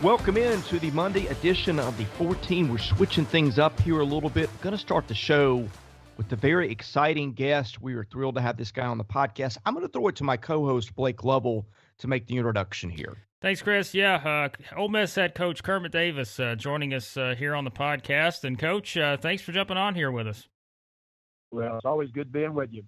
Welcome in to the Monday edition of the 14. We're switching things up here a little bit. Going to start the show with a very exciting guest. We are thrilled to have this guy on the podcast. I'm going to throw it to my co-host, Blake Lovell, to make the introduction here. Thanks, Chris. Ole Miss head coach Kermit Davis joining us here on the podcast. And, Coach, thanks for jumping on here with us. Well, it's always good being with you.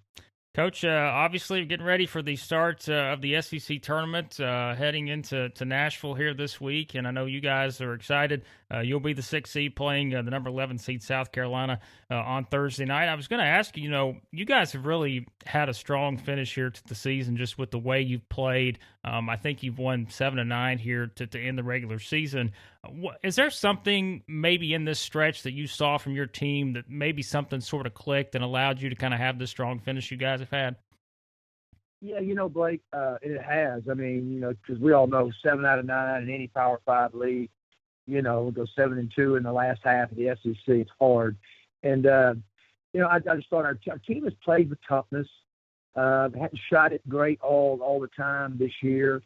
Coach, obviously getting ready for the start of the SEC tournament, heading into Nashville here this week, and I know you guys are excited. You'll be the 6th seed playing the number 11 seed South Carolina on Thursday night. I was going to ask you, you guys have really had a strong finish here to the season just with the way you've played. I think you've won 7-9 here to end the regular season. Is there something maybe in this stretch that you saw from your team that maybe something sort of clicked and allowed you to kind of have this strong finish you guys have had? Yeah, Blake, it has. I mean, because we all know 7 out of 9 in any Power 5 league, go 7-2 in the last half of the SEC. It's hard. And, I just thought our team has played with toughness. Hadn't shot it great all the time this year.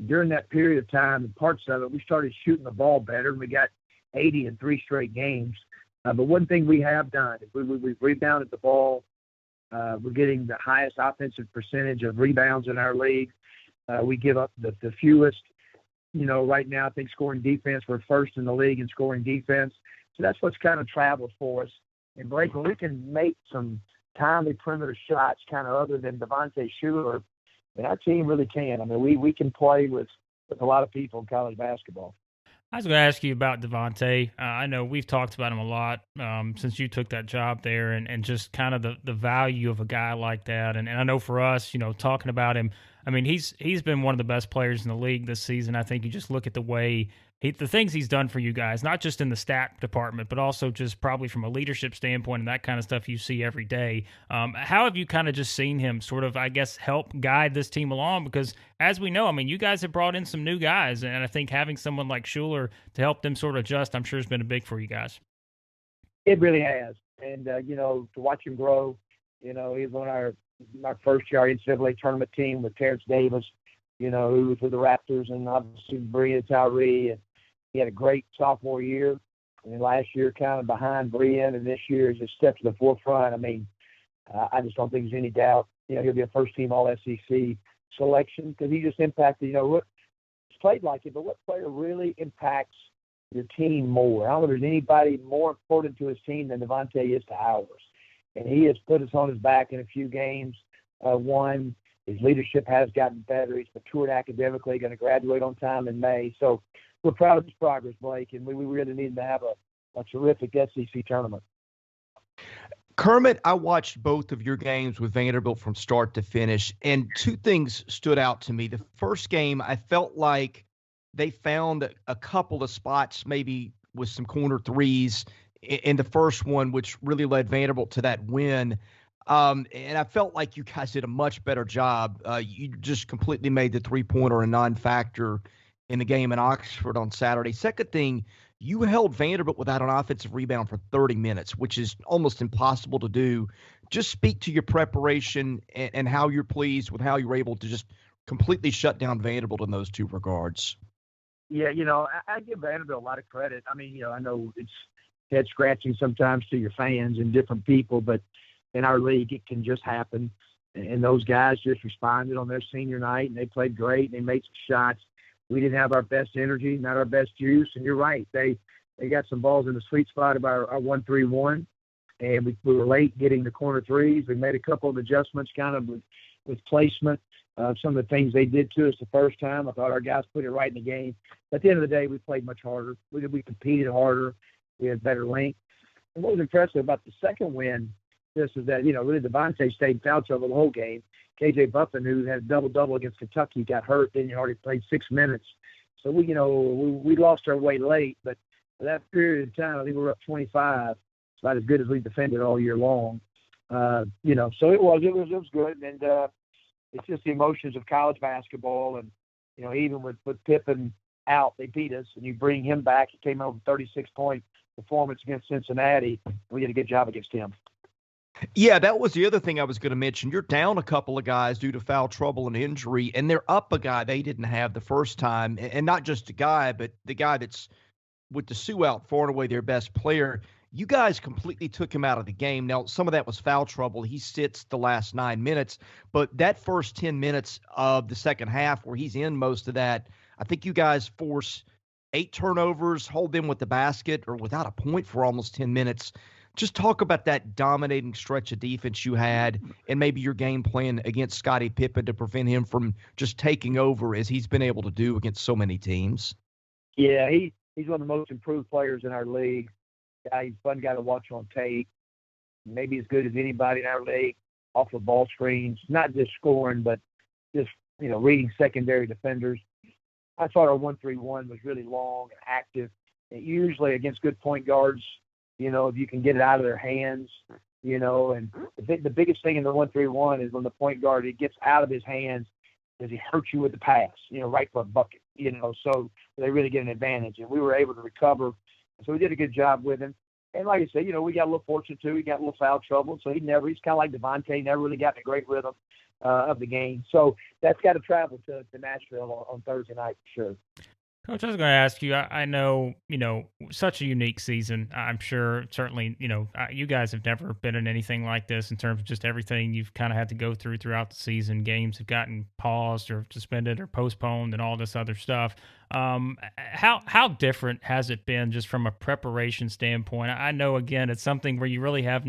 During that period of time and parts of it, we started shooting the ball better, and we got 80 in 3 straight games. But one thing we have done is we've rebounded the ball. We're getting the highest offensive percentage of rebounds in our league. We give up the fewest. Right now, I think scoring defense, we're first in the league in scoring defense. So that's what's kind of traveled for us. And, Blake, when we can make some timely perimeter shots kind of other than Devontae Shuler, and our team really can. I mean, we can play with a lot of people in college basketball. I was going to ask you about Devontae. I know we've talked about him a lot since you took that job there and just kind of the value of a guy like that. And I know for us, talking about him, I mean, he's been one of the best players in the league this season. I think you just look at the way the things he's done for you guys, not just in the stat department, but also just probably from a leadership standpoint and that kind of stuff you see every day. How have you kind of just seen him sort of, I guess, help guide this team along? Because as we know, I mean, you guys have brought in some new guys, and I think having someone like Shuler to help them sort of adjust, I'm sure has been a big for you guys. It really has. And, to watch him grow, he was on our first year NCAA tournament team with Kermit Davis, who was with the Raptors, and obviously Brian Tyree, and he had a great sophomore year, and last year kind of behind Brian, and this year is just stepped to the forefront. I mean, I just don't think there's any doubt, he'll be a first-team All-SEC selection because he just impacted, he's played like it, but what player really impacts your team more? I don't know if there's anybody more important to his team than Devontae is to ours. And he has put us on his back in a few games. One, his leadership has gotten better. He's matured academically, going to graduate on time in May. So we're proud of his progress, Blake, and we really need to have a terrific SEC tournament. Kermit, I watched both of your games with Vanderbilt from start to finish, and two things stood out to me. The first game, I felt like they found a couple of spots, maybe with some corner threes in the first one, which really led Vanderbilt to that win. And I felt like you guys did a much better job. You just completely made the three-pointer a non-factor in the game in Oxford on Saturday. Second thing, you held Vanderbilt without an offensive rebound for 30 minutes, which is almost impossible to do. Just speak to your preparation and how you're pleased with how you were able to just completely shut down Vanderbilt in those two regards. Yeah, I give Vanderbilt a lot of credit. I mean, I know it's head-scratching sometimes to your fans and different people, but in our league, it can just happen. And those guys just responded on their senior night, and they played great, and they made some shots. We didn't have our best energy, not our best juice, and you're right. They got some balls in the sweet spot of our 1-3-1, and we were late getting the corner threes. We made a couple of adjustments kind of with placement. Some of the things they did to us the first time, I thought our guys put it right in the game. But at the end of the day, we played much harder. We competed harder. We had better length. And what was impressive about the second win, this is that, really Devontae stayed in foul trouble the whole game. KJ Buffin, who had a double-double against Kentucky, got hurt. Then he already played 6 minutes. So, we lost our way late. But for that period of time, I think we were up 25. It's not as good as we defended all year long. So it was good. And it's just the emotions of college basketball. And, even with Pippen out, they beat us. And you bring him back. He came out with a 36-point performance against Cincinnati. We did a good job against him. Yeah, that was the other thing I was going to mention. You're down a couple of guys due to foul trouble and injury, and they're up a guy they didn't have the first time. And not just a guy, but the guy that's with the Sioux out far and away their best player. You guys completely took him out of the game. Now, some of that was foul trouble. He sits the last 9 minutes, but that first 10 minutes of the second half where he's in most of that, I think you guys force 8 turnovers, hold them with the basket or without a point for almost 10 minutes. Just talk about that dominating stretch of defense you had and maybe your game plan against Scottie Pippen to prevent him from just taking over as he's been able to do against so many teams. Yeah, he's one of the most improved players in our league. He's a fun guy to watch on tape. Maybe as good as anybody in our league off of ball screens, not just scoring, but just, reading secondary defenders. I thought our 1-3-1 was really long and active. And usually against good point guards, if you can get it out of their hands, and the biggest thing in the 1-3-1 is when the point guard, it gets out of his hands, does he hurt you with the pass, right for a bucket, so they really get an advantage. And we were able to recover. So we did a good job with him. And like I said, we got a little fortunate too. He got a little foul trouble. So he's kind of like Devontae, never really got in a great rhythm of the game. So that's got to travel to Nashville on Thursday night for sure. Coach, I was going to ask you, I know, such a unique season. I'm sure, certainly, you guys have never been in anything like this in terms of just everything you've kind of had to go through throughout the season. Games have gotten paused or suspended or postponed and all this other stuff. How different has it been just from a preparation standpoint? I know, again, it's something where you really have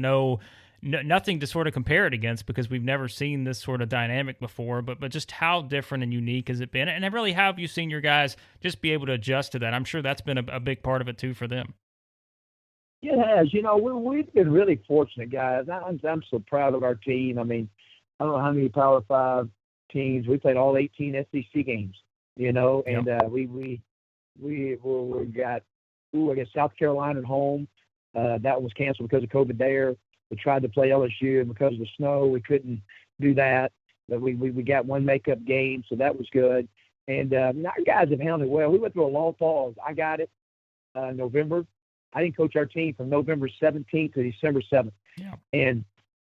nothing to sort of compare it against because we've never seen this sort of dynamic before, but just how different and unique has it been? And really, how have you seen your guys just be able to adjust to that? I'm sure that's been a big part of it too for them. It has. We've been really fortunate, guys. I'm so proud of our team. I mean, I don't know how many Power 5 teams. We played all 18 SEC games, and we got, I guess, South Carolina at home. That was canceled because of COVID there. We tried to play LSU, and because of the snow, we couldn't do that. But we got one makeup game, so that was good. And our guys have handled it well. We went through a long pause. I got it November. I didn't coach our team from November 17th to December 7th. Yeah. And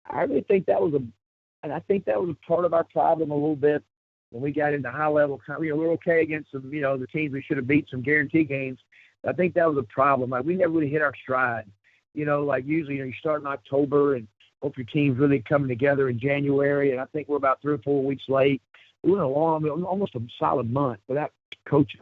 I really think that was a part of our problem a little bit when we got into high level. We were okay against some, the teams we should have beat, some guarantee games. I think that was a problem. Like, we never really hit our stride. Like usually, you start in October and hope your team's really coming together in January. And I think we're about 3 or 4 weeks late. We went almost a solid month without coaching.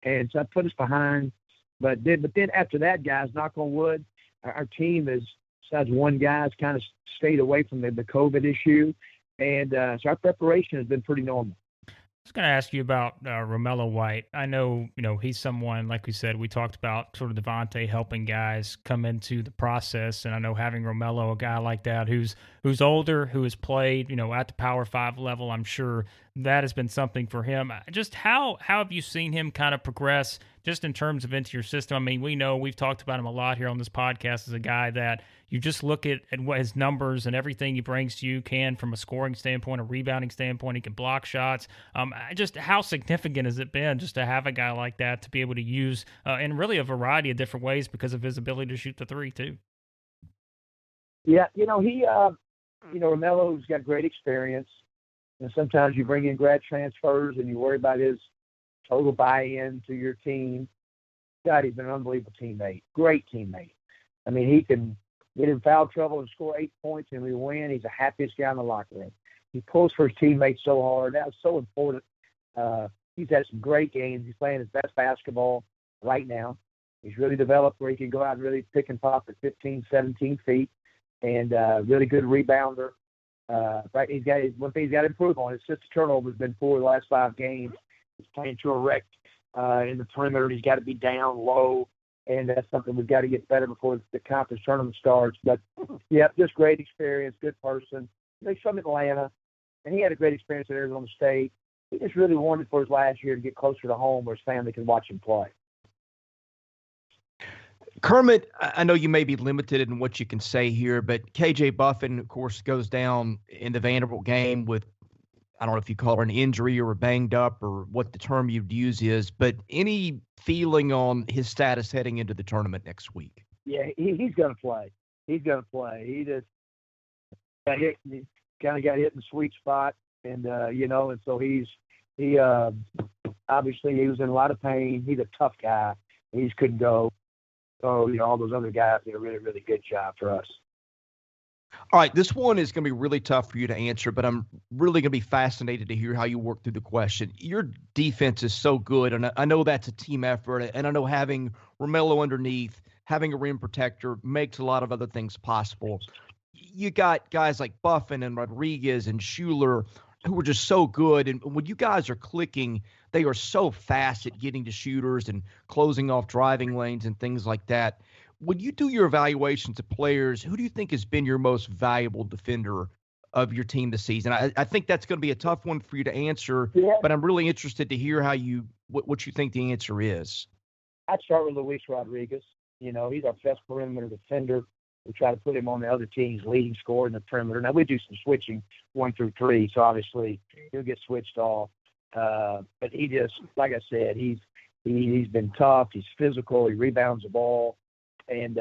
And so that put us behind. But then after that, guys, knock on wood, our team is, besides one guy, has kind of stayed away from the COVID issue. And so our preparation has been pretty normal. I was going to ask you about Romello White. I know, he's someone, like we said, we talked about sort of Devontae helping guys come into the process. And I know having Romello, a guy like that, who's older, who has played, at the Power 5 level, I'm sure that has been something for him. Just how have you seen him kind of progress just in terms of into your system? I mean, we've talked about him a lot here on this podcast as a guy that you just look at what his numbers and everything he brings to you can from a scoring standpoint, a rebounding standpoint. He can block shots. Just how significant has it been just to have a guy like that to be able to use in really a variety of different ways because of his ability to shoot the three too? Yeah, Romello's got great experience. And sometimes you bring in grad transfers and you worry about his total buy-in to your team. God, he's been an unbelievable teammate. Great teammate. I mean, he can get in foul trouble and score 8 points and we win. He's the happiest guy in the locker room. He pulls for his teammates so hard. That was so important. He's had some great games. He's playing his best basketball right now. He's really developed where he can go out and really pick and pop at 15, 17 feet, and really good rebounder. Right, one thing he's got to improve on. His assist turnover has been 4 of the last 5 games. He's playing to a wreck in the perimeter. He's got to be down low, and that's something we've got to get better before the conference tournament starts. But, yeah, just great experience, good person. He's from Atlanta, and he had a great experience at Arizona State. He just really wanted for his last year to get closer to home where his family could watch him play. Kermit, I know you may be limited in what you can say here, but KJ Buffin, of course, goes down in the Vanderbilt game with, I don't know if you call it an injury or a banged up or what the term you'd use is, but any feeling on his status heading into the tournament next week? Yeah, he's going to play. He's going to play. got hit, kind of got hit in the sweet spot, and and so he obviously he was in a lot of pain. He's a tough guy. He just couldn't go. So all those other guys did a really, really good job for us. All right, this one is going to be really tough for you to answer, but I'm really going to be fascinated to hear how you work through the question. Your defense is so good, and I know that's a team effort, and I know having Romello underneath, having a rim protector makes a lot of other things possible. You got guys like Buffin and Rodriguez and Schuler who are just so good, and when you guys are clicking, they are so fast at getting to shooters and closing off driving lanes and things like that. When you do your evaluations of players, who do you think has been your most valuable defender of your team this season? I think that's going to be a tough one for you to answer, but I'm really interested to hear how what you think the answer is. I'd start with Luis Rodriguez. He's our best perimeter defender. We try to put him on the other team's leading scorer in the perimeter. Now, we do some switching 1 through 3, so obviously he'll get switched off. But he just, like I said, he's been tough. He's physical. He rebounds the ball. And,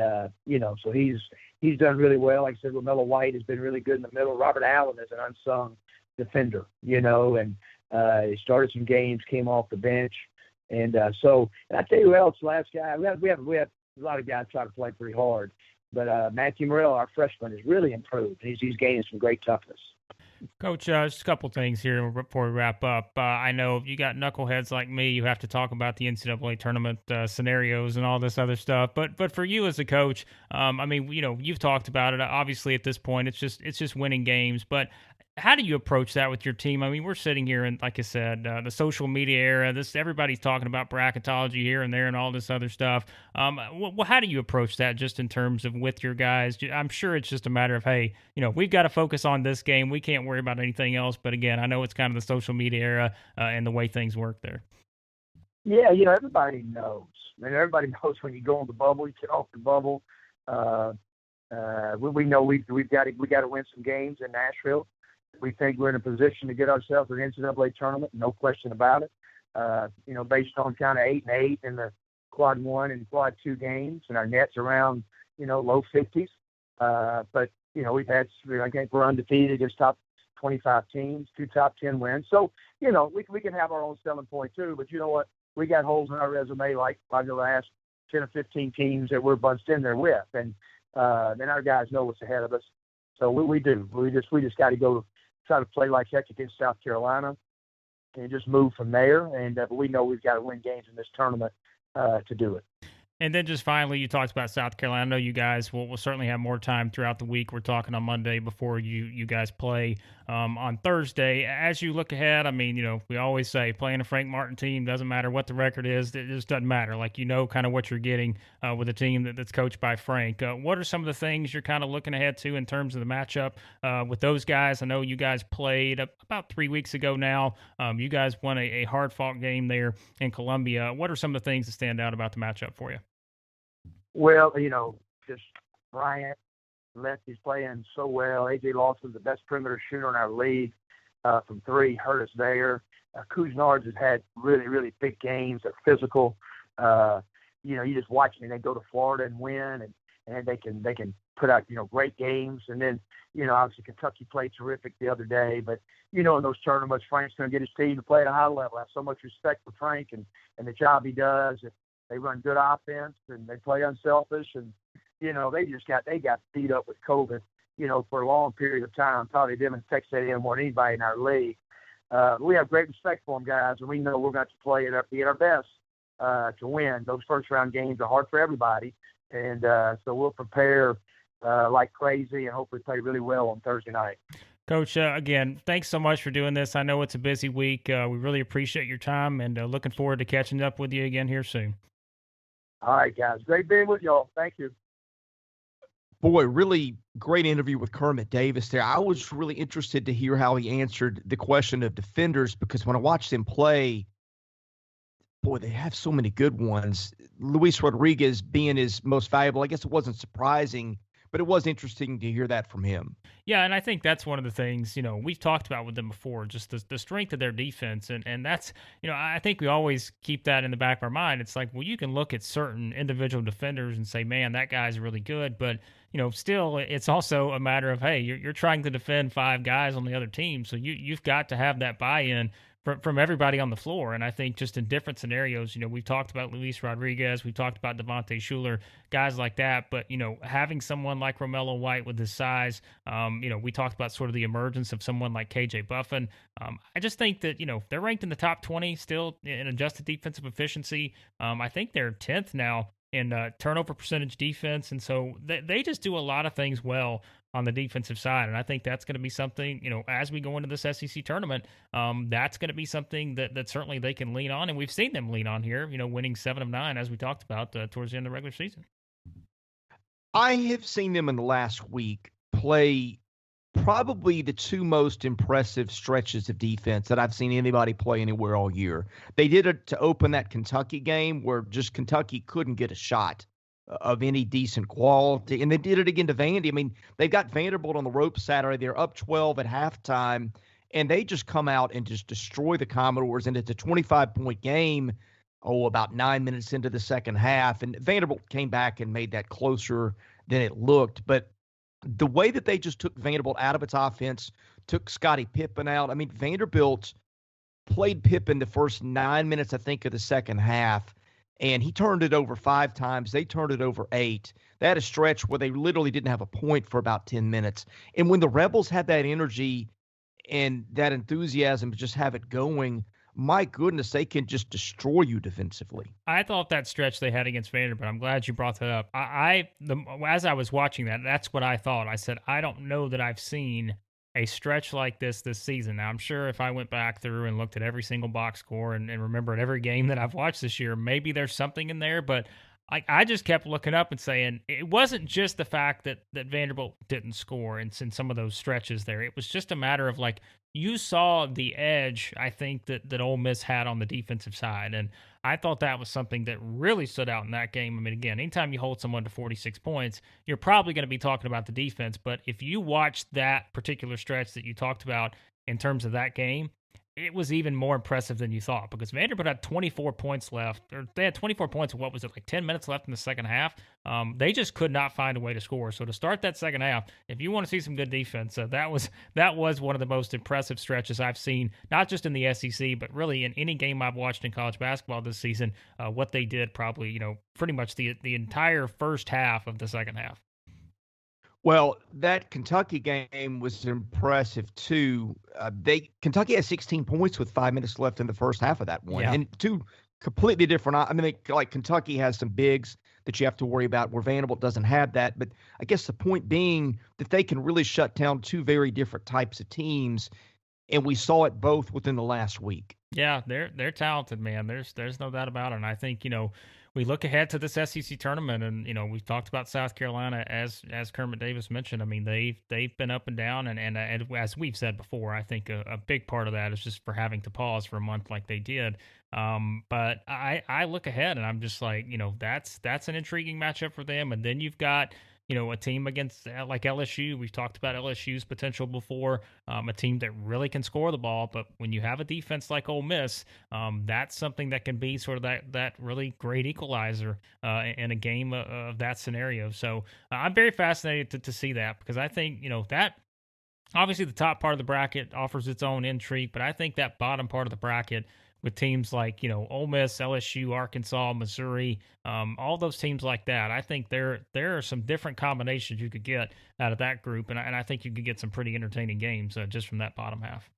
so he's done really well. Like I said, Romello White has been really good in the middle. Robert Allen is an unsung defender, and he started some games, came off the bench. And I tell you who else, last guy, we have a lot of guys try to play pretty hard. But Matthew Morrell, our freshman, has really improved. He's gaining some great toughness. Coach, just a couple things here before we wrap up. I know if you got knuckleheads like me, you have to talk about the NCAA tournament scenarios and all this other stuff. But for you as a coach, you've talked about it. Obviously, at this point, it's just winning games. But how do you approach that with your team? I mean, we're sitting here in, like I said, the social media era. Everybody's talking about bracketology here and there and all this other stuff. How do you approach that just in terms of with your guys? I'm sure it's just a matter of, hey, we've got to focus on this game. We can't worry about anything else. But again, I know it's kind of the social media era and the way things work there. Yeah, everybody knows. Everybody knows when you go on the bubble, you get off the bubble. We know we've got to win some games in Nashville. We think we're in a position to get ourselves an NCAA tournament, no question about it. Based on kind of 8-8 in the quad 1 and quad 2 games, and our net's around, low 50s. But we've had, I think we're undefeated against top 25 teams, 2 top 10 wins. So, we can have our own selling point too. But you know what? We got holes in our resume like by the last 10 or 15 teams that we're bunched in there with, and our guys know what's ahead of us. So we do. We just got to go try to play like heck against South Carolina and just move from there. And but we know we've got to win games in this tournament to do it. And then just finally, you talked about South Carolina. I know you guys will certainly have more time throughout the week. We're talking on Monday before you guys play on Thursday. As you look ahead, we always say playing a Frank Martin team, doesn't matter what the record is. It just doesn't matter. Like, kind of what you're getting with a team that's coached by Frank. What are some of the things you're kind of looking ahead to in terms of the matchup with those guys? I know you guys played about 3 weeks ago now. You guys won a hard-fought game there in Columbia. What are some of the things that stand out about the matchup for you? Well, just Bryant, lefty's playing so well. A.J. Lawson's the best perimeter shooter in our league from 3, hurt us there. Cousinards has had really, really big games. They're physical. You just watch them. They go to Florida and win, and they can put out, great games. And then, obviously Kentucky played terrific the other day. But, in those tournaments, Frank's going to get his team to play at a high level. I have so much respect for Frank and the job he does. They run good offense and they play unselfish, and they got beat up with COVID, for a long period of time. Probably them and Texas A&M more than anybody in our league. We have great respect for them guys, and we know we're going to play at our best to win. Those first round games are hard for everybody, and so we'll prepare like crazy and hopefully play really well on Thursday night. Coach, again, thanks so much for doing this. I know it's a busy week. We really appreciate your time, and looking forward to catching up with you again here soon. All right, guys. Great being with y'all. Thank you. Boy, really great interview with Kermit Davis there. I was really interested to hear how he answered the question of defenders, because when I watched him play, boy, they have so many good ones. Luis Rodriguez being his most valuable, I guess it wasn't surprising, but it was interesting to hear that from him. Yeah, and I think that's one of the things, we've talked about with them before, just the strength of their defense. And that's, I think we always keep that in the back of our mind. It's like, well, you can look at certain individual defenders and say, man, that guy's really good. But, still, it's also a matter of, hey, you're trying to defend 5 guys on the other team. So you've got to have that buy-in from everybody on the floor. And I think just in different scenarios, we've talked about Luis Rodriguez, we've talked about Devontae Shuler, guys like that. But, having someone like Romello White with his size, we talked about sort of the emergence of someone like KJ Buffin. I just think that, they're ranked in the top 20 still in adjusted defensive efficiency. I think they're 10th now in turnover percentage defense. And so they just do a lot of things well on the defensive side. And I think that's going to be something, as we go into this SEC tournament, that's going to be something that certainly they can lean on. And we've seen them lean on here, winning 7 of 9, as we talked about towards the end of the regular season. I have seen them in the last week play probably the 2 most impressive stretches of defense that I've seen anybody play anywhere all year. They did it to open that Kentucky game where just Kentucky couldn't get a shot of any decent quality. And they did it again to Vandy. I mean, they've got Vanderbilt on the ropes Saturday. They're up 12 at halftime, and they just come out and just destroy the Commodores. And it's a 25-point game, about 9 minutes into the second half. And Vanderbilt came back and made that closer than it looked. But the way that they just took Vanderbilt out of its offense, took Scottie Pippen out. I mean, Vanderbilt played Pippen the first 9 minutes, I think, of the second half, and he turned it over 5 times. They turned it over 8. They had a stretch where they literally didn't have a point for about 10 minutes. And when the Rebels had that energy and that enthusiasm to just have it going, my goodness, they can just destroy you defensively. I thought that stretch they had against Vanderbilt, I'm glad you brought that up. As I was watching that, that's what I thought. I said, I don't know that I've seen a stretch like this season. Now, I'm sure if I went back through and looked at every single box score and remembered every game that I've watched this year, maybe there's something in there, but I just kept looking up and saying it wasn't just the fact that Vanderbilt didn't score in some of those stretches there. It was just a matter of you saw the edge, I think, that Ole Miss had on the defensive side. And I thought that was something that really stood out in that game. I mean, again, anytime you hold someone to 46 points, you're probably going to be talking about the defense. But if you watch that particular stretch that you talked about in terms of that game, it was even more impressive than you thought, because Vanderbilt had 24 points left, or they had 24 points with 10 minutes left in the second half. They just could not find a way to score. So to start that second half, if you want to see some good defense, that was one of the most impressive stretches I've seen, not just in the SEC, but really in any game I've watched in college basketball this season. What they did probably, pretty much the entire first half of the second half. Well, that Kentucky game was impressive too. Kentucky had 16 points with 5 minutes left in the first half of that one, yeah. And 2 completely different. I mean, Kentucky has some bigs that you have to worry about, where Vanderbilt doesn't have that. But I guess the point being that they can really shut down 2 very different types of teams, and we saw it both within the last week. Yeah, they're talented, man. There's no doubt about it. And I think we look ahead to this SEC tournament, and we've talked about South Carolina as Kermit Davis mentioned. I mean, they've been up and down, and as we've said before, I think a big part of that is just for having to pause for a month like they did. But I look ahead, and I'm just like, that's an intriguing matchup for them. And then you've got a team against like LSU. We've talked about LSU's potential before, a team that really can score the ball. But when you have a defense like Ole Miss, that's something that can be sort of that really great equalizer in a game of that scenario. So I'm very fascinated to see that, because I think, that obviously the top part of the bracket offers its own intrigue, but I think that bottom part of the bracket with teams like, Ole Miss, LSU, Arkansas, Missouri, all those teams like that, I think there are some different combinations you could get out of that group, and I think you could get some pretty entertaining games just from that bottom half.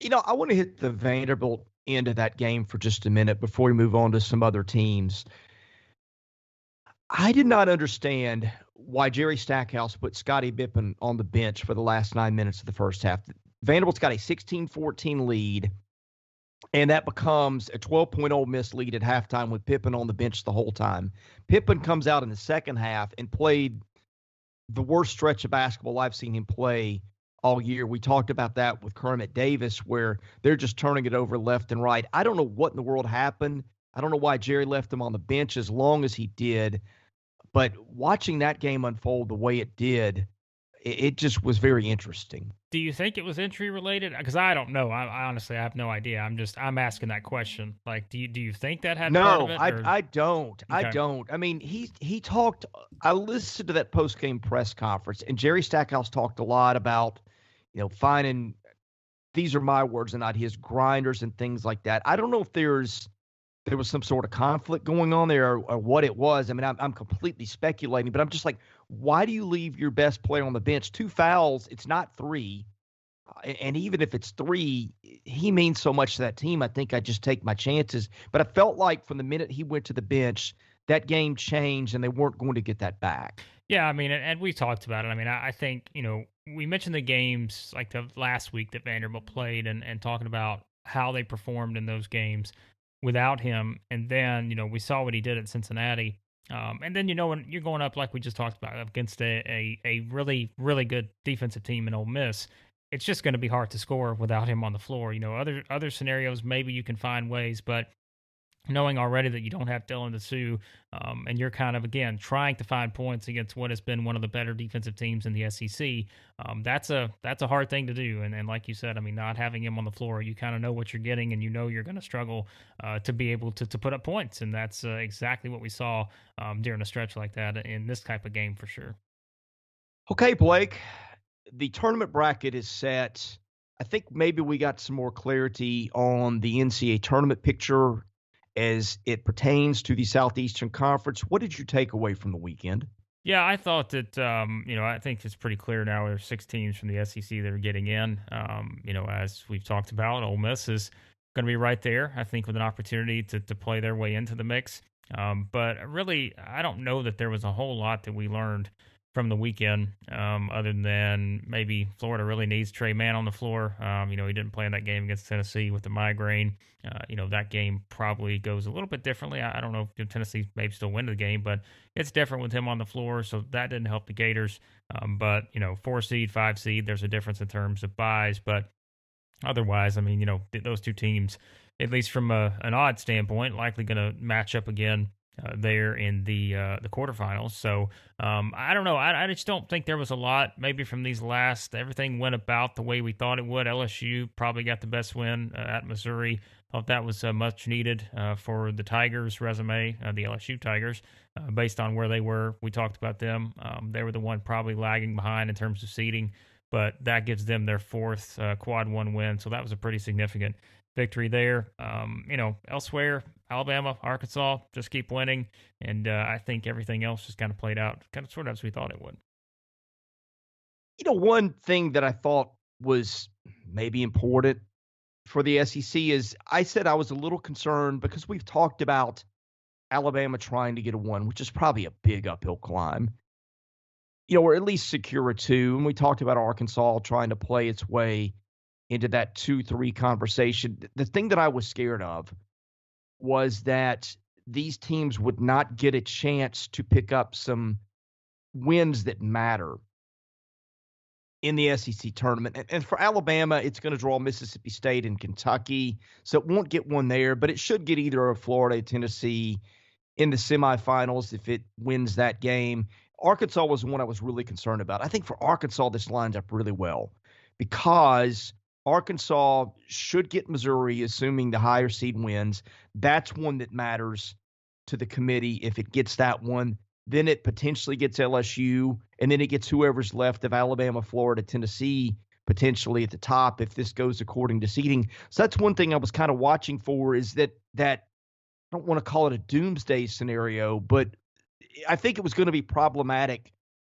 I want to hit the Vanderbilt end of that game for just a minute before we move on to some other teams. I did not understand why Jerry Stackhouse put Scottie Pippen on the bench for the last 9 minutes of the first half. Vanderbilt's got a 16-14 lead, and that becomes a 12-point Ole Miss lead at halftime with Pippen on the bench the whole time. Pippen comes out in the second half and played the worst stretch of basketball I've seen him play all year. We talked about that with Kermit Davis, where they're just turning it over left and right. I don't know what in the world happened. I don't know why Jerry left him on the bench as long as he did. But watching that game unfold the way it did, it just was very interesting. Do you think it was injury related? Because I don't know. I honestly I have no idea. I'm asking that question. Like, do you think that had part of No, it? I don't. I Okay. don't. I mean, he talked. I listened to that post game press conference, and Jerry Stackhouse talked a lot about, finding. These are my words and not his, grinders and things like that. I don't know if there was some sort of conflict going on there or what it was. I mean, I'm completely speculating, but I'm just like, why do you leave your best player on the bench? 2 fouls, it's not 3. And even if it's 3, he means so much to that team. I think I just take my chances. But I felt like from the minute he went to the bench, that game changed and they weren't going to get that back. Yeah, I mean, and we talked about it. I mean, I think, we mentioned the games like the last week that Vanderbilt played and talking about how they performed in those games without him. And then, we saw what he did at Cincinnati. And then, when you're going up, like we just talked about, against a really, really good defensive team in Ole Miss, it's just going to be hard to score without him on the floor. Other scenarios, maybe you can find ways, but knowing already that you don't have Dylan DeSue, and you're kind of, again, trying to find points against what has been one of the better defensive teams in the SEC, that's a hard thing to do. And like you said, I mean, not having him on the floor, you kind of know what you're getting, and you're going to struggle to be able to put up points. And that's exactly what we saw during a stretch like that in this type of game for sure. Okay, Blake, the tournament bracket is set. I think maybe we got some more clarity on the NCAA tournament picture as it pertains to the Southeastern Conference. What did you take away from the weekend? Yeah, I thought that, I think it's pretty clear now there's 6 teams from the SEC that are getting in. As we've talked about, Ole Miss is going to be right there, I think, with an opportunity to play their way into the mix. But really, I don't know that there was a whole lot that we learned from the weekend, other than maybe Florida really needs Trey Mann on the floor. He didn't play in that game against Tennessee with the migraine. That game probably goes a little bit differently. I don't know if Tennessee maybe still win the game, but it's different with him on the floor, so that didn't help the Gators. But 4 seed, 5 seed, there's a difference in terms of buys. But otherwise, I mean, those 2 teams, at least from an odd standpoint, likely going to match up again there in the quarterfinals. So I don't know. I just don't think there was a lot maybe from these last. Everything went about the way we thought it would. LSU probably got the best win at Missouri. Thought that was much needed for the Tigers' resume, the LSU Tigers, based on where they were. We talked about them. They were the one probably lagging behind in terms of seeding, but that gives them their 4th quad 1 win. So that was a pretty significant victory there. Elsewhere, Alabama, Arkansas, just keep winning. And I think everything else just kind of played out kind of sort of as we thought it would. One thing that I thought was maybe important for the SEC is I said I was a little concerned because we've talked about Alabama trying to get a 1, which is probably a big uphill climb, or at least secure a 2. And we talked about Arkansas trying to play its way into that 2-3 conversation. The thing that I was scared of was that these teams would not get a chance to pick up some wins that matter in the SEC tournament. And for Alabama, it's going to draw Mississippi State and Kentucky, so it won't get one there, but it should get either a Florida, Tennessee in the semifinals if it wins that game. Arkansas was the one I was really concerned about. I think for Arkansas, this lines up really well because Arkansas should get Missouri, assuming the higher seed wins. That's one that matters to the committee. If it gets that one, then it potentially gets LSU, and then it gets whoever's left of Alabama, Florida, Tennessee, potentially at the top if this goes according to seeding. So that's one thing I was kind of watching for is that I don't want to call it a doomsday scenario, but I think it was going to be problematic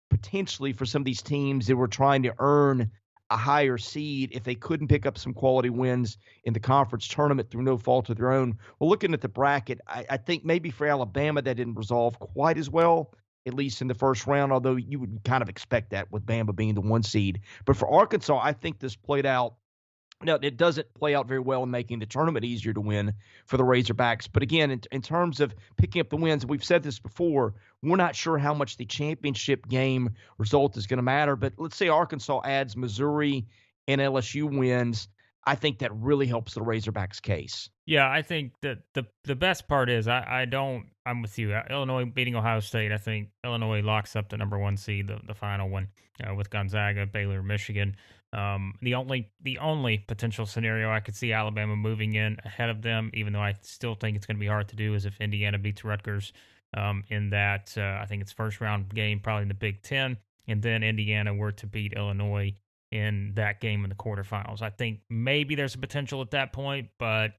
potentially for some of these teams that were trying to earn a higher seed if they couldn't pick up some quality wins in the conference tournament through no fault of their own. Well, looking at the bracket, I think maybe for Alabama that didn't resolve quite as well, at least in the first round, although you would kind of expect that with Bama being the 1 seed. But for Arkansas, I think this played out. Now, it doesn't play out very well in making the tournament easier to win for the Razorbacks. But again, in terms of picking up the wins, we've said this before, we're not sure how much the championship game result is going to matter. But let's say Arkansas adds Missouri and LSU wins. I think that really helps the Razorbacks' case. Yeah, I think that the best part is I'm with you. Illinois beating Ohio State. I think Illinois locks up the number one seed, the final one, with Gonzaga, Baylor, Michigan. The only potential scenario I could see Alabama moving in ahead of them, even though I still think it's going to be hard to do, is if Indiana beats Rutgers in that I think it's first round game, probably in the Big Ten, and then Indiana were to beat Illinois in that game in the quarterfinals. I think maybe there's a potential at that point, but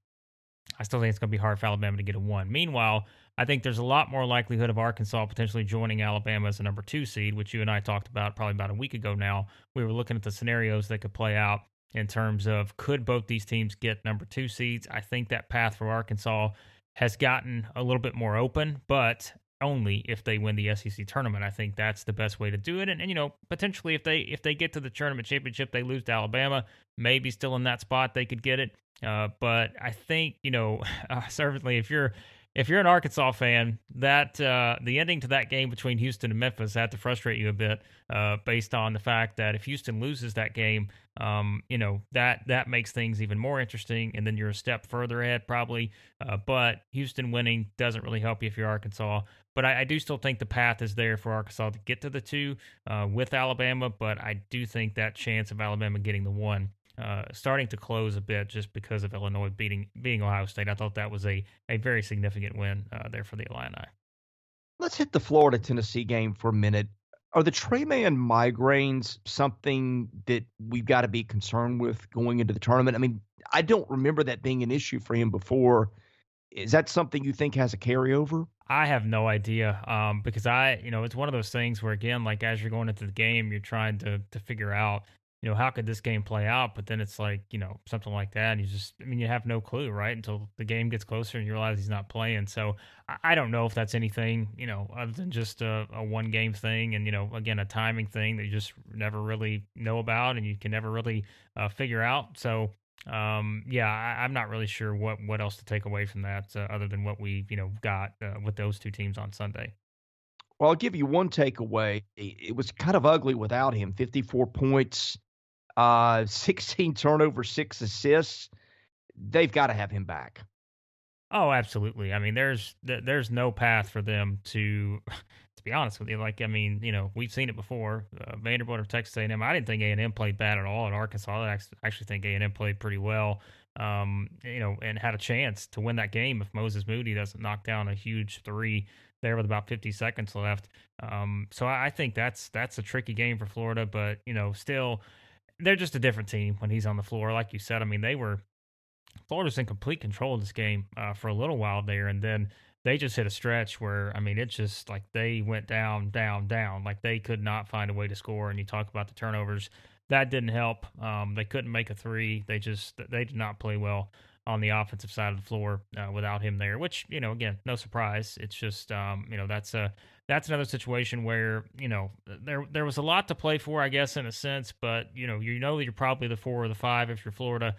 I still think it's going to be hard for Alabama to get a one. Meanwhile, I think there's a lot more likelihood of Arkansas potentially joining Alabama as a number two seed, which you and I talked about probably about a week ago now. We were looking at the scenarios that could play out in terms of could both these teams get number two seeds. I think that path for Arkansas has gotten a little bit more open, but only if they win the SEC tournament. I think that's the best way to do it. And potentially if they get to the tournament championship, they lose to Alabama, maybe still in that spot they could get it. But I think, certainly if you're an Arkansas fan, that the ending to that game between Houston and Memphis had to frustrate you a bit, based on the fact that if Houston loses that game, that makes things even more interesting, and then you're a step further ahead probably. But Houston winning doesn't really help you if you're Arkansas. But I do still think the path is there for Arkansas to get to the two with Alabama, but I do think that chance of Alabama getting the one starting to close a bit just because of Illinois beating Ohio State. I thought that was a very significant win there for the Illini. Let's hit the Florida-Tennessee game for a minute. Are the Treyman migraines something that we've got to be concerned with going into the tournament? I mean, I don't remember that being an issue for him before. Is that something you think has a carryover? I have no idea, because it's one of those things where, again, like as you're going into the game, you're trying to figure out, how could this game play out? But then it's like, something like that. And you have no clue, right? Until the game gets closer and you realize he's not playing. So I don't know if that's anything, other than just a one game thing. And, again, a timing thing that you just never really know about and you can never really figure out. So, I'm not really sure what else to take away from that other than what we, got with those two teams on Sunday. Well, I'll give you one takeaway. It was kind of ugly without him. 54 points, 16 turnovers, 6 assists. They've got to have him back. Oh, absolutely. I mean, there's no path for them to be honest with you. Like, we've seen it before. Vanderbilt or Texas A&M. I didn't think A&M played bad at all at Arkansas. I actually think A&M played pretty well. And had a chance to win that game if Moses Moody doesn't knock down a huge three there with about 50 seconds left. So I think that's a tricky game for Florida, but still, they're just a different team when he's on the floor. Like you said, Florida's in complete control of this game for a little while there, and then they just hit a stretch where, it's just like they went down, down, down. Like they could not find a way to score, and you talk about the turnovers. That didn't help. They couldn't make a three. They did not play well on the offensive side of the floor without him there, which, again, no surprise. It's just, that's another situation where, there was a lot to play for, I guess, in a sense, but, that you're probably the 4 or the 5 if you're Florida.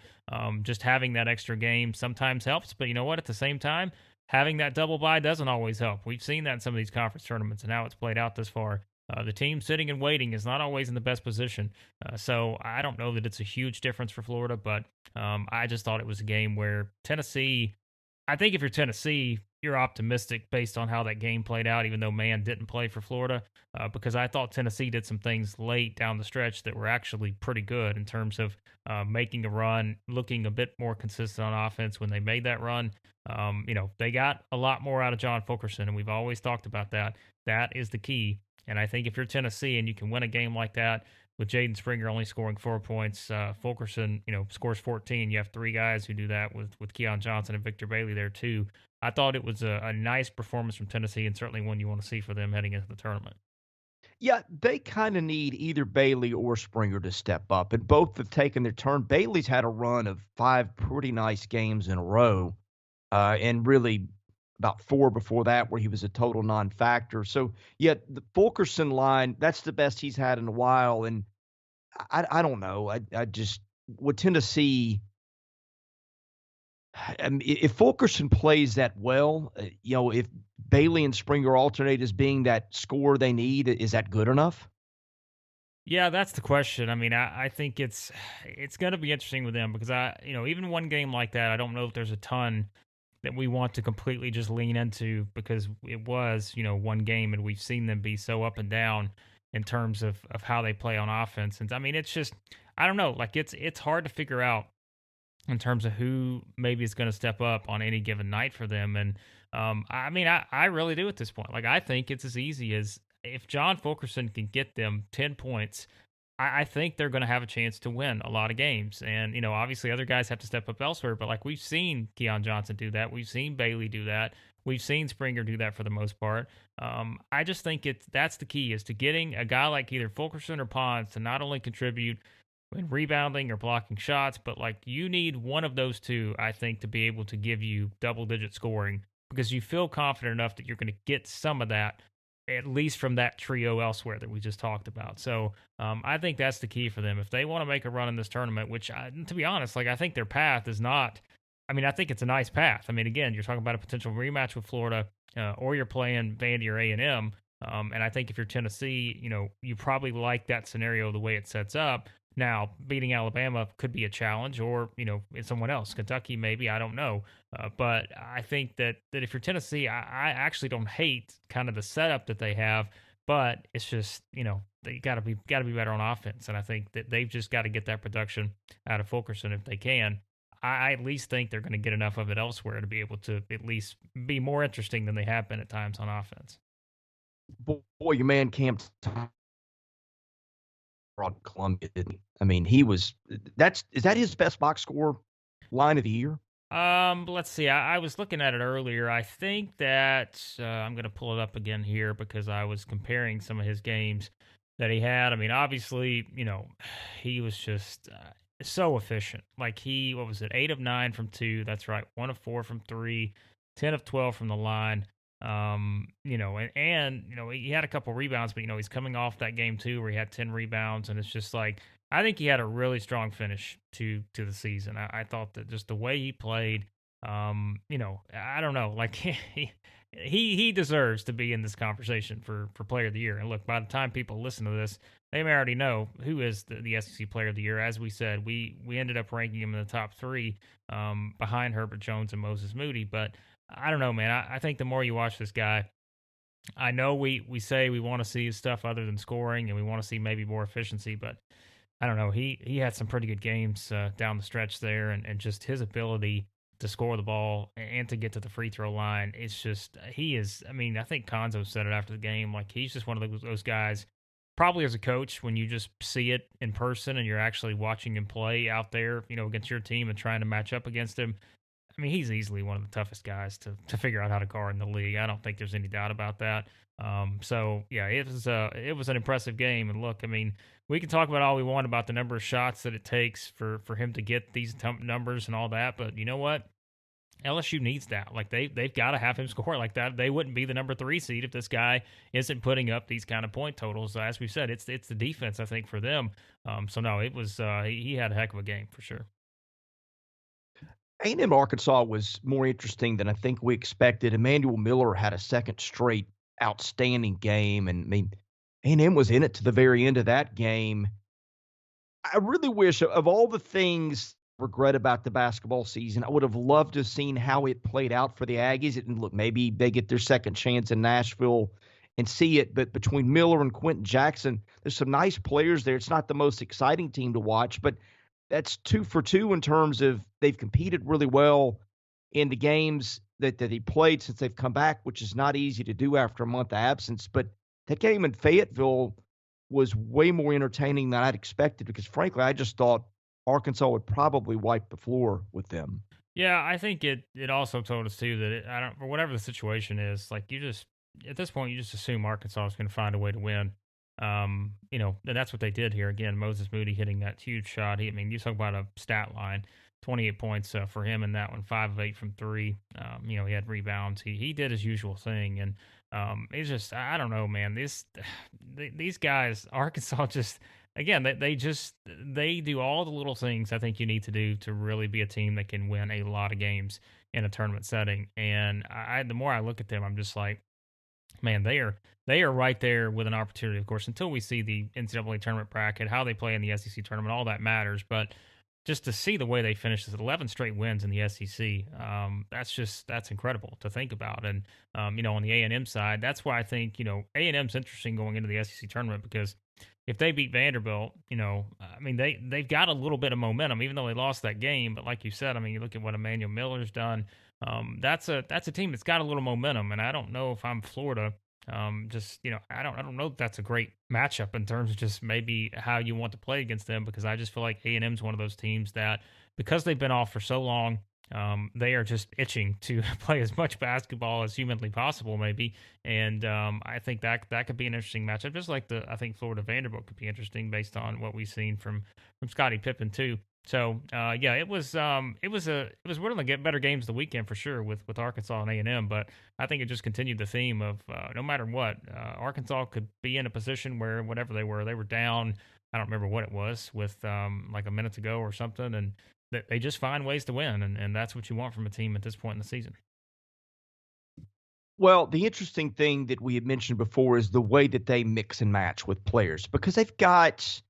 Just having that extra game sometimes helps, but you know what? At the same time, having that double bye doesn't always help. We've seen that in some of these conference tournaments and how it's played out this far. The team sitting and waiting is not always in the best position. So I don't know that it's a huge difference for Florida, but I just thought it was a game where Tennessee, I think if you're Tennessee, you're optimistic based on how that game played out, even though Mann didn't play for Florida, because I thought Tennessee did some things late down the stretch that were actually pretty good in terms of making a run, looking a bit more consistent on offense when they made that run. They got a lot more out of John Fulkerson, and we've always talked about that. That is the key. And I think if you're Tennessee and you can win a game like that with Jaden Springer only scoring 4 points, Fulkerson, scores 14. You have 3 guys who do that with Keon Johnson and Victor Bailey there too. I thought it was a nice performance from Tennessee and certainly one you want to see for them heading into the tournament. Yeah, they kind of need either Bailey or Springer to step up, and both have taken their turn. Bailey's had a run of 5 pretty nice games in a row, and really about 4 before that where he was a total non-factor. So, yeah, the Fulkerson line, that's the best he's had in a while. And I don't know. I just – with Tennessee, if Fulkerson plays that well, if Bailey and Springer alternate as being that scorer they need, is that good enough? Yeah, that's the question. I mean, I think it's going to be interesting with them because even one game like that, I don't know if there's a ton that we want to completely just lean into because it was, one game and we've seen them be so up and down in terms of how they play on offense. And I mean, it's just, I don't know, like it's hard to figure out in terms of who maybe is going to step up on any given night for them. And I mean, I really do at this point. Like, I think it's as easy as if John Fulkerson can get them 10 points, I think they're going to have a chance to win a lot of games. And, obviously other guys have to step up elsewhere, but like we've seen Keon Johnson do that. We've seen Bailey do that. We've seen Springer do that for the most part. I just think that's the key is to getting a guy like either Fulkerson or Pons to not only contribute in rebounding or blocking shots, but like you need one of those two, I think, to be able to give you double digit scoring because you feel confident enough that you're going to get some of that at least from that trio elsewhere that we just talked about. So I think that's the key for them. If they want to make a run in this tournament, which to be honest, like I think their path is not, I mean, I think it's a nice path. I mean, again, you're talking about a potential rematch with Florida or you're playing Vandy or A&M. And I think if you're Tennessee, you probably like that scenario the way it sets up. Now, beating Alabama could be a challenge, or it's someone else, Kentucky maybe, I don't know. But I think that if you're Tennessee, I actually don't hate kind of the setup that they have, but it's just they got to be better on offense, and I think that they've just got to get that production out of Fulkerson if they can. I at least think they're going to get enough of it elsewhere to be able to at least be more interesting than they have been at times on offense. Boy, your man Cam brought Columbia, didn't he? I mean, is that his best box score line of the year? Let's see. I was looking at it earlier. I think that I'm going to pull it up again here because I was comparing some of his games that he had. I mean, obviously, he was just so efficient. Like what was it? 8 of 9 from 2. That's right. 1 of 4 from 3. 10 of 12 from the line. He had a couple rebounds, but he's coming off that game too where he had 10 rebounds, and it's just like I think he had a really strong finish to the season. I thought that just the way he played, I don't know, like he deserves to be in this conversation for Player of the Year. And look, by the time people listen to this, they may already know who is the SEC Player of the Year. As we said, we ended up ranking him in the top 3, behind Herbert Jones and Moses Moody, but I don't know, man. I think the more you watch this guy, I know we say we want to see stuff other than scoring and we want to see maybe more efficiency, but I don't know. He had some pretty good games down the stretch there, and just his ability to score the ball and to get to the free throw line, it's just, he is, I mean, I think Konzo said it after the game, like he's just one of those guys, probably as a coach, when you just see it in person and you're actually watching him play out there, against your team and trying to match up against him. I mean, he's easily one of the toughest guys to figure out how to guard in the league. I don't think there's any doubt about that. So yeah, it was an impressive game. And look, I mean, we can talk about all we want about the number of shots that it takes for him to get these numbers and all that, but you know what? LSU needs that. Like they've got to have him score like that. They wouldn't be the number 3 seed if this guy isn't putting up these kind of point totals. As we said, it's the defense, I think, for them. So no, it was he had a heck of a game for sure. A&M Arkansas was more interesting than I think we expected. Emmanuel Miller had a second straight outstanding game, and I mean, A&M was in it to the very end of that game. I really wish, of all the things I regret about the basketball season, I would have loved to have seen how it played out for the Aggies. And look, maybe they get their second chance in Nashville and see it, but between Miller and Quentin Jackson, there's some nice players there. It's not the most exciting team to watch, but that's 2 for 2 in terms of they've competed really well in the games that he played since they've come back, which is not easy to do after a month of absence. But that game in Fayetteville was way more entertaining than I'd expected because, frankly, I just thought Arkansas would probably wipe the floor with them. Yeah, I think it also told us, too, that for whatever the situation is, like at this point, you just assume Arkansas is going to find a way to win. And that's what they did here. Again, Moses Moody hitting that huge shot. You talk about a stat line, 28 points for him in that one, 5 of 8 from 3. He had rebounds. He did his usual thing. And it's just, I don't know, man. These guys, Arkansas just, again, they do all the little things I think you need to do to really be a team that can win a lot of games in a tournament setting. And the more I look at them, I'm just like, man, they are right there with an opportunity, of course, until we see the NCAA tournament bracket, how they play in the SEC tournament, all that matters. But just to see the way they finished this 11 straight wins in the SEC, that's incredible to think about. And on the A&M side, that's why I think A&M's interesting going into the SEC tournament, because if they beat Vanderbilt, they've got a little bit of momentum, even though they lost that game. But like you said, you look at what Emmanuel Miller's done. That's a team that's got a little momentum, and I don't know if I'm Florida. I don't know if that's a great matchup in terms of just maybe how you want to play against them, because I just feel like A&M's one of those teams that, because they've been off for so long, they are just itching to play as much basketball as humanly possible, maybe. And I think that could be an interesting matchup. Just like I think Florida Vanderbilt could be interesting based on what we've seen from Scottie Pippen too. So it was one of the better games of the weekend for sure with Arkansas and A&M. But I think it just continued the theme of no matter what, Arkansas could be in a position where whatever they were down. I don't remember what it was with like a minute to go or something, and they just find ways to win, and that's what you want from a team at this point in the season. Well, the interesting thing that we had mentioned before is the way that they mix and match with players, because they've got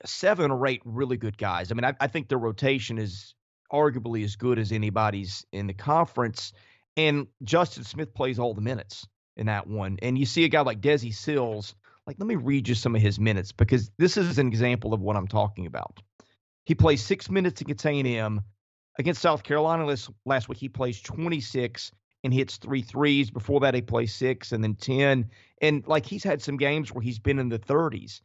7 or 8 really good guys. I think their rotation is arguably as good as anybody's in the conference, and Justin Smith plays all the minutes in that one. And you see a guy like Desi Sills, let me read you some of his minutes, because this is an example of what I'm talking about. He plays 6 minutes against A&M. Against South Carolina last week, he plays 26 and hits 3 threes. Before that, he plays 6 and then 10. And he's had some games where he's been in the 30s,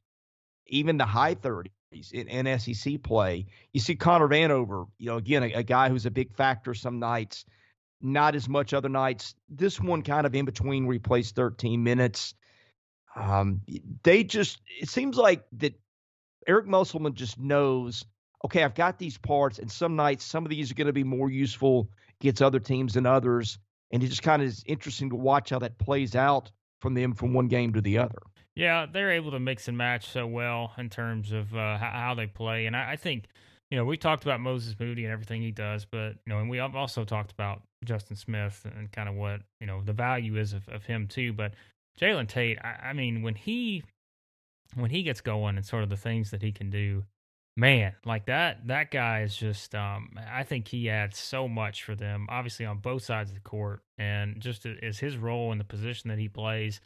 even the high 30s in SEC play. You see Connor Vanover, again, a guy who's a big factor some nights, not as much other nights. This one kind of in between where he plays 13 minutes. It seems like that Eric Musselman just knows, okay, I've got these parts, and some nights, some of these are going to be more useful against other teams than others. And it just kind of is interesting to watch how that plays out from them from one game to the other. Yeah, they're able to mix and match so well in terms of how they play. And I think, we talked about Moses Moody and everything he does, but, and we have also talked about Justin Smith and kind of what, the value is of him too. But Jalen Tate, when he gets going and sort of the things that he can do, man, that guy is just, I think he adds so much for them, obviously on both sides of the court, and just as his role in the position that he plays.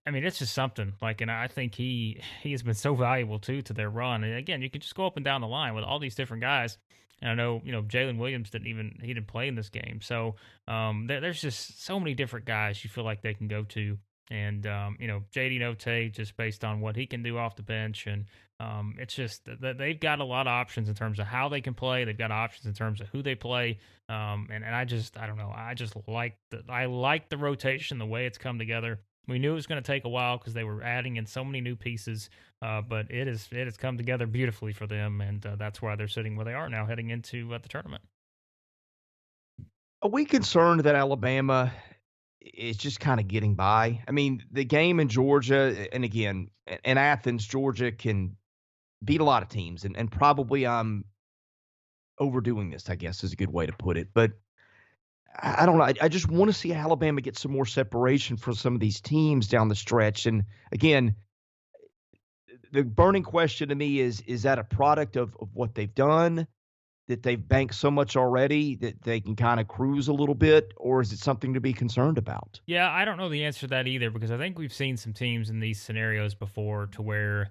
It's just something. And I think he has been so valuable too to their run. And again, you can just go up and down the line with all these different guys. And I know, Jalen Williams didn't play in this game. So there's just so many different guys you feel like they can go to. And JD Notae, just based on what he can do off the bench, and it's just that they've got a lot of options in terms of how they can play. They've got options in terms of who they play, and I don't know. I like the rotation, the way it's come together. We knew it was going to take a while because they were adding in so many new pieces, but it has come together beautifully for them, and that's why they're sitting where they are now, heading into the tournament. Are we concerned that Alabama is just kind of getting by? The game in Georgia, and again, in Athens, Georgia can beat a lot of teams, and probably I'm overdoing this, I guess is a good way to put it. But I don't know. I just want to see Alabama get some more separation from some of these teams down the stretch. And again, the burning question to me is that a product of what they've done, that they've banked so much already that they can kind of cruise a little bit, or is it something to be concerned about? Yeah, I don't know the answer to that either, because I think we've seen some teams in these scenarios before to where,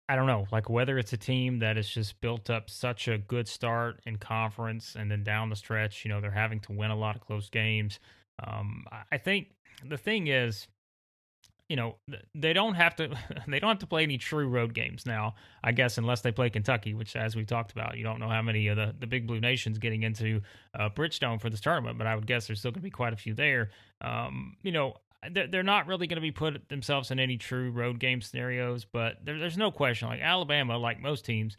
I don't know, whether it's a team that has just built up such a good start in conference and then down the stretch, they're having to win a lot of close games. I think the thing is, they don't have to play any true road games now, I guess, unless they play Kentucky, which, as we talked about, you don't know how many of the big blue nations getting into Bridgestone for this tournament, but I would guess there's still going to be quite a few there. They're not really going to be put themselves in any true road game scenarios, but there's no question. Alabama, like most teams,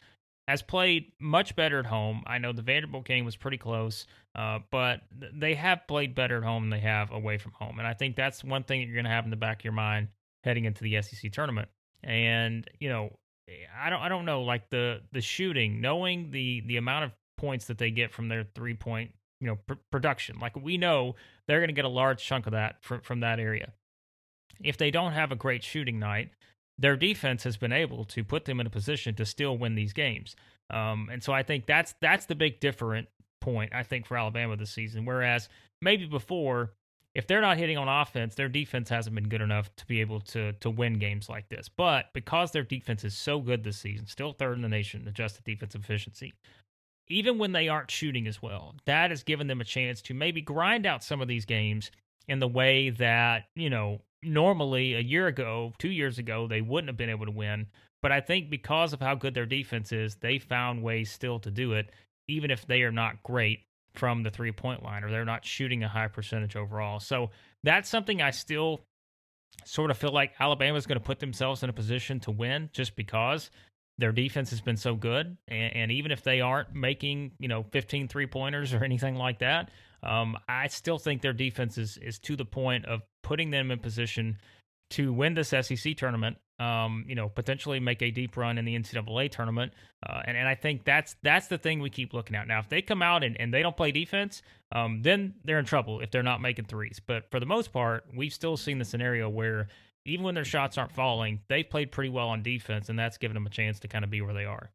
has played much better at home. I know the Vanderbilt game was pretty close, but they have played better at home than they have away from home. And I think that's one thing that you're going to have in the back of your mind heading into the SEC tournament. And, I don't know, the shooting, knowing the amount of points that they get from their 3-point, production. Like we know they're going to get a large chunk of that from that area. If they don't have a great shooting night, their defense has been able to put them in a position to still win these games. And so I think that's the big different point, I think, for Alabama this season. Whereas maybe before, if they're not hitting on offense, their defense hasn't been good enough to be able to win games like this. But because their defense is so good this season, still third in the nation in adjusted defensive efficiency, even when they aren't shooting as well, that has given them a chance to maybe grind out some of these games in the way that, normally a year ago, 2 years ago, they wouldn't have been able to win. But I think because of how good their defense is, they found ways still to do it, even if they are not great from the three-point line or they're not shooting a high percentage overall. So that's something I still sort of feel like Alabama's going to put themselves in a position to win just because their defense has been so good. And even if they aren't making, 15 three-pointers or anything like that, I still think their defense is to the point of putting them in position to win this SEC tournament, potentially make a deep run in the NCAA tournament. And I think that's the thing we keep looking at. Now, if they come out and they don't play defense, then they're in trouble if they're not making threes. But for the most part, we've still seen the scenario where even when their shots aren't falling, they played pretty well on defense, and that's given them a chance to kind of be where they are.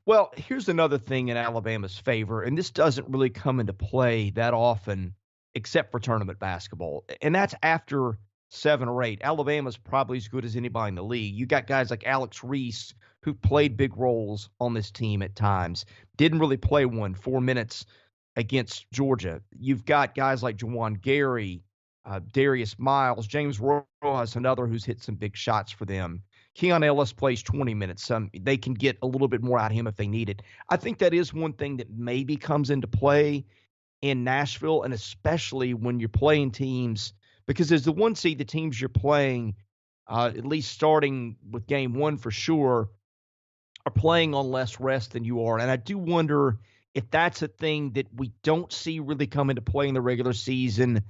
Well, here's another thing in Alabama's favor, and this doesn't really come into play that often except for tournament basketball, and that's after 7 or 8. Alabama's probably as good as anybody in the league. You got guys like Alex Reese who played big roles on this team at times, didn't really play 4 minutes against Georgia. You've got guys like Juwan Gary, Darius Miles, James Rojas, another who's hit some big shots for them. Keon Ellis plays 20 minutes. They can get a little bit more out of him if they need it. I think that is one thing that maybe comes into play in Nashville, and especially when you're playing teams, because as the 1 seed, the teams you're playing, at least starting with game 1 for sure, are playing on less rest than you are. And I do wonder if that's a thing that we don't see really come into play in the regular season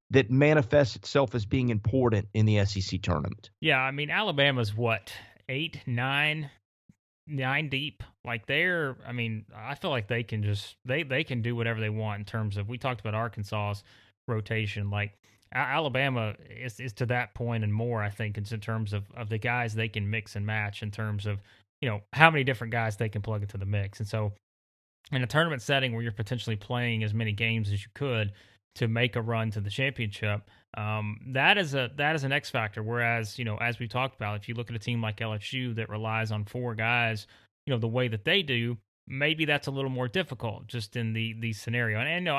that manifests itself as being important in the SEC tournament. Yeah, I mean, Alabama's what, 8, 9 deep? Like I feel like they can just, they can do whatever they want in terms of, we talked about Arkansas's rotation. Like Alabama is to that point and more, I think, in terms of the guys they can mix and match in terms of, how many different guys they can plug into the mix. And so in a tournament setting where you're potentially playing as many games as you could to make a run to the championship, that is an X factor. Whereas, as we talked about, if you look at a team like LSU that relies on 4 guys, the way that they do, maybe that's a little more difficult just in the scenario. And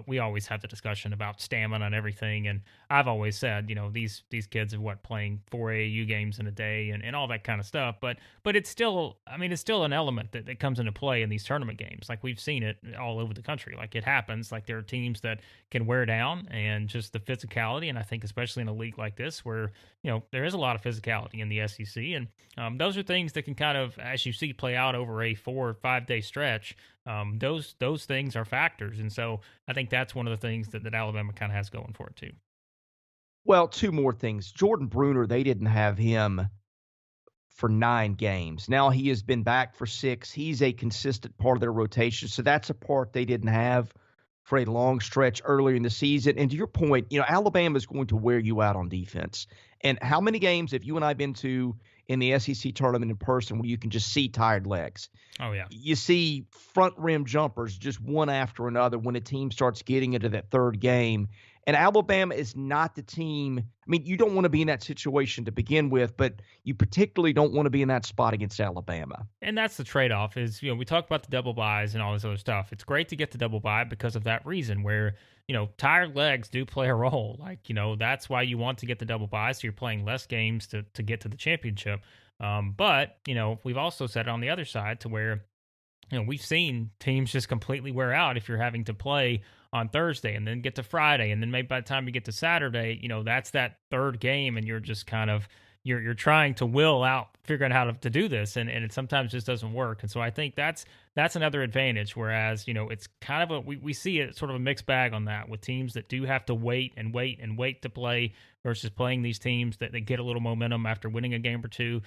we always have the discussion about stamina and everything. And I've always said, these kids are playing 4 AAU games in a day and all that kind of stuff. But it's still, it's still an element that comes into play in these tournament games. Like we've seen it all over the country. Like it happens. Like there are teams that can wear down, and just the physicality. And I think especially in a league like this where, there is a lot of physicality in the SEC. And those are things that can kind of, as you see, play out over a 4 or 5 day stretch. Those things are factors. And so I think that's one of the things that Alabama kind of has going for it too. Well, 2 more things. Jordan Bruner, they didn't have him for 9 games. Now he has been back for 6. He's a consistent part of their rotation. So that's a part they didn't have for a long stretch earlier in the season. And to your point, Alabama is going to wear you out on defense. And how many games have you and I been to in the SEC tournament in person where you can just see tired legs? Oh, yeah. You see front rim jumpers just one after another when a team starts getting into that 3rd game. And Alabama is not the team. I mean, you don't want to be in that situation to begin with, but you particularly don't want to be in that spot against Alabama. And that's the trade-off is, we talk about the double buys and all this other stuff. It's great to get the double buy because of that reason where, tired legs do play a role. Like, that's why you want to get the double buy, so you're playing less games to get to the championship. But, we've also said it on the other side to where, we've seen teams just completely wear out if you're having to play on Thursday and then get to Friday. And then maybe by the time you get to Saturday, that's that 3rd game and you're just kind of, you're trying to will out figuring out how to do this. And it sometimes just doesn't work. And so I think that's another advantage. Whereas, it's kind of we see it sort of a mixed bag on that with teams that do have to wait to play versus playing these teams that get a little momentum after winning a game or two.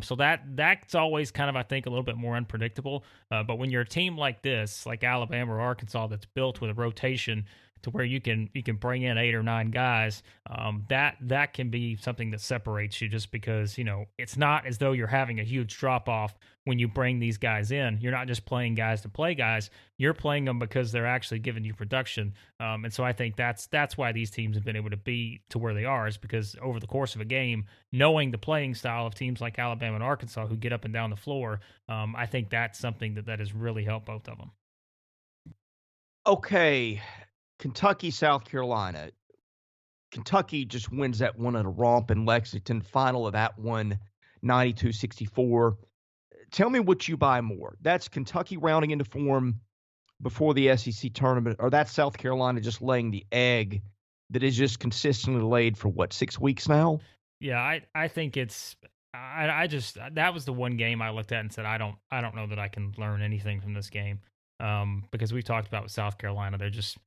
So that's always kind of, I think, a little bit more unpredictable. But when you're a team like this, like Alabama or Arkansas, that's built with a rotation to where you can bring in 8 or 9 guys, that can be something that separates you, just because it's not as though you're having a huge drop off when you bring these guys in. You're not just playing guys to play guys. You're playing them because they're actually giving you production. And so I think that's why these teams have been able to be to where they are, is because over the course of a game, knowing the playing style of teams like Alabama and Arkansas who get up and down the floor, I think that's something that has really helped both of them. Okay, Kentucky, South Carolina. Kentucky just wins that one at a romp in Lexington. Final of that one, 92-64. Tell me what you buy more. That's Kentucky rounding into form before the SEC tournament, or that's South Carolina just laying the egg that is just consistently laid for, 6 weeks now? Yeah, I think it's I just that was the one game I looked at and said I don't know that I can learn anything from this game, because we talked about with South Carolina, they just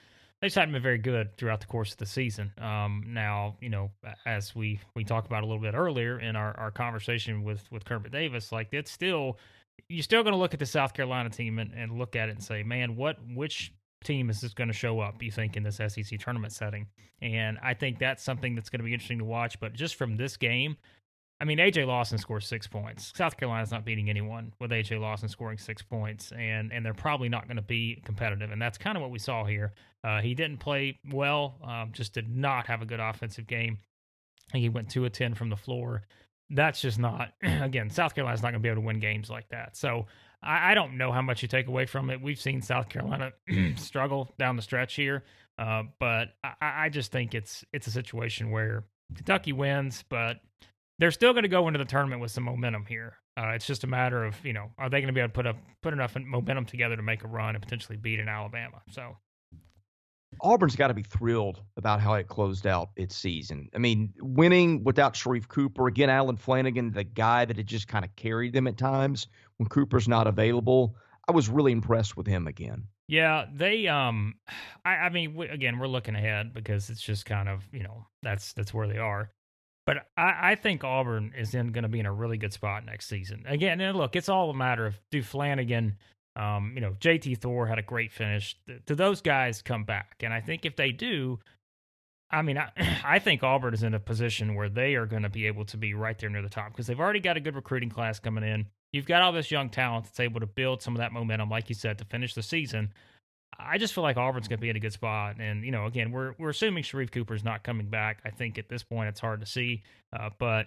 haven't been very good throughout the course of the season. Now, as we talked about a little bit earlier in our conversation with Kermit Davis, like you're still going to look at the South Carolina team and look at it and say, man, which team is this going to show up, you think, in this SEC tournament setting? And I think that's something that's going to be interesting to watch. But just from this game, I mean, A.J. Lawson scores 6 points. South Carolina's not beating anyone with A.J. Lawson scoring 6 points, and they're probably not going to be competitive. And that's kind of what we saw here. He didn't play well, just did not have a good offensive game. I think he went 2 of 10 from the floor. That's just not, again, South Carolina's not going to be able to win games like that. So I don't know how much you take away from it. We've seen South Carolina struggle down the stretch here, but I just think it's a situation where Kentucky wins, but they're still going to go into the tournament with some momentum here. It's just a matter of, are they going to be able to put enough momentum together to make a run and potentially beat an Alabama? So Auburn's got to be thrilled about how it closed out its season. I mean, winning without Sharif Cooper, again, Alan Flanagan, the guy that had just kind of carried them at times when Cooper's not available. I was really impressed with him again. Yeah, they I mean, again, we're looking ahead because it's just kind of, that's where they are. But I think Auburn is going to be in a really good spot next season. Again, and look, it's all a matter of, do Flanagan, JT Thor had a great finish. Do those guys come back? And I think if they do, I mean, I think Auburn is in a position where they are going to be able to be right there near the top because they've already got a good recruiting class coming in. You've got all this young talent that's able to build some of that momentum, like you said, to finish the season. I just feel like Auburn's going to be in a good spot. And, again, we're assuming Sharif Cooper's not coming back. I think at this point it's hard to see. But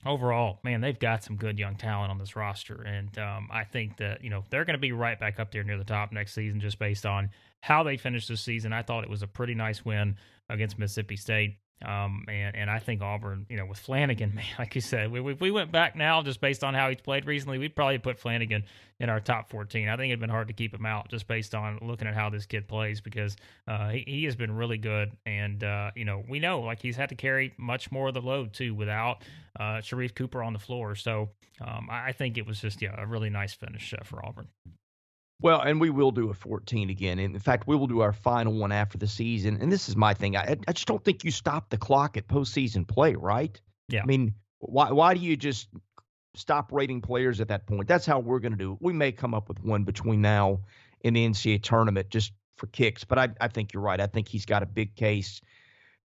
overall, man, they've got some good young talent on this roster. And I think that, they're going to be right back up there near the top next season just based on how they finished this season. I thought it was a pretty nice win against Mississippi State. And I think Auburn, with Flanagan, man, like you said, if we went back now just based on how he's played recently, we'd probably put Flanagan in our top 14. I think it'd been hard to keep him out just based on looking at how this kid plays because he has been really good. And, we know like he's had to carry much more of the load too without Sharif Cooper on the floor. So I think it was just, a really nice finish for Auburn. Well, and we will do a 14 again. And in fact, we will do our final one after the season. And this is my thing. I just don't think you stop the clock at postseason play, right? Yeah. I mean, why do you just stop rating players at that point? That's how we're going to do it. We may come up with one between now and the NCAA tournament just for kicks. But I think you're right. I think he's got a big case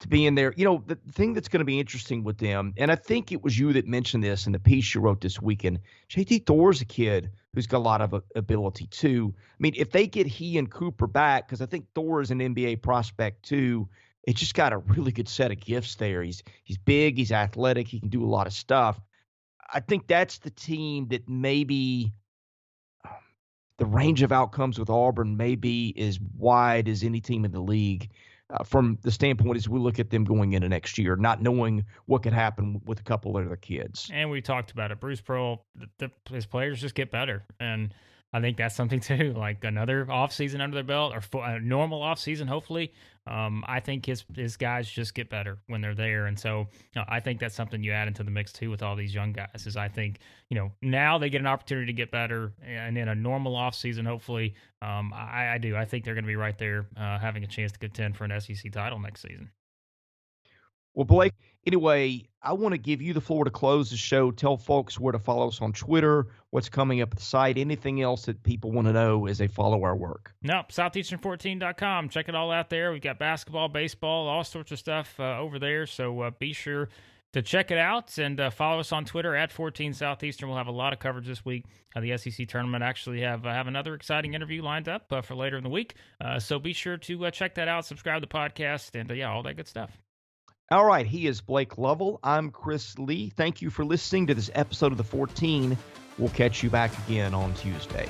to be in there. The thing that's going to be interesting with them, and I think it was you that mentioned this in the piece you wrote this weekend, JT Thor's a kid who's got a lot of ability too. I mean, if they get he and Cooper back, because I think Thor is an NBA prospect too, it's just got a really good set of gifts there. He's big, he's athletic, he can do a lot of stuff. I think that's the team that maybe the range of outcomes with Auburn may be as wide as any team in the league. From the standpoint as we look at them going into next year, not knowing what could happen with a couple of their kids. And we talked about it. Bruce Pearl, his players just get better. And I think that's something too, like another offseason under their belt or a normal offseason, hopefully. I think his guys just get better when they're there. And so I think that's something you add into the mix too with all these young guys is I think, now they get an opportunity to get better and in a normal offseason, hopefully. I do. I think they're going to be right there having a chance to contend for an SEC title next season. Well, Blake, anyway, I want to give you the floor to close the show. Tell folks where to follow us on Twitter, what's coming up at the site, anything else that people want to know as they follow our work. Nope, southeastern14.com. Check it all out there. We've got basketball, baseball, all sorts of stuff over there. So be sure to check it out and follow us on Twitter at 14 Southeastern. We'll have a lot of coverage this week. The SEC tournament actually have another exciting interview lined up for later in the week. So be sure to check that out, subscribe to the podcast, and all that good stuff. All right, he is Blake Lovell. I'm Chris Lee. Thank you for listening to this episode of The 14. We'll catch you back again on Tuesday.